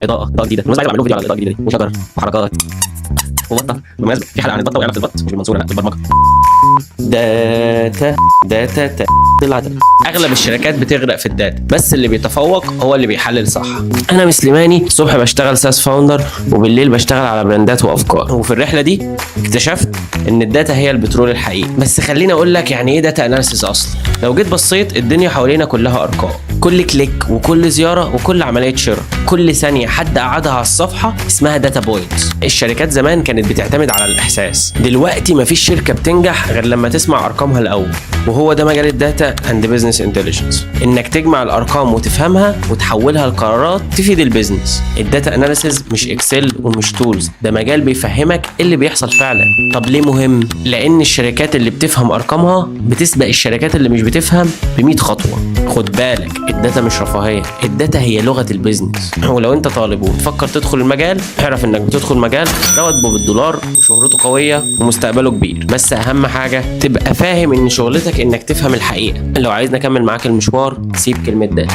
اضاءه جديده. انا عايز اعمل فيديو على الاضاءه الجديده دي وشجر وحركات وبطه. بالمناسبه في حلقه عن البطه واعلانات البط، مش المنصوره، لا البرمجه. داتا طلعت. اغلب الشركات بتغرق في الداتا، بس اللي بيتفوق هو اللي بيحلل صح. انا مسلماني، الصبح بشتغل ساس فاوندر وبالليل بشتغل على براندات وافكار، وفي الرحله دي اكتشفت ان الداتا هي البترول الحقيقي. بس خليني اقول لك يعني ايه داتا اناليسيس اصلا. لو جيت بصيت الدنيا حوالينا كلها ارقام، كل كليك وكل زياره وكل عمليه شراء، كل ثانيه حد قعدها على الصفحه اسمها داتا بوينتس. الشركات زمان كانت بتعتمد على الاحساس، دلوقتي مفيش شركه بتنجح غير لما تسمع ارقامها الاول، وهو ده مجال الداتا اند بزنس انتليجنس، انك تجمع الارقام وتفهمها وتحولها لقرارات تفيد البيزنس. الداتا اناليسيز مش اكسل ومش تولز، ده مجال بيفهمك إيه اللي بيحصل فعلا. طب ليه مهم؟ لان الشركات اللي بتفهم ارقامها بتسبق الشركات اللي مش بتفهم ب100 خطوه. خد بالك، الداتا مش رفاهيه، الداتا هي لغه البيزنس. ولو انت طالب وتفكر تدخل المجال، اعرف انك بتدخل مجال رواتبه بالدولار وشهرته قويه ومستقبله كبير، بس اهم حاجه تبقى فاهم ان شغلتك انك تفهم الحقيقه. لو عايزني اكمل معاك المشوار، سيب كلمه داتا.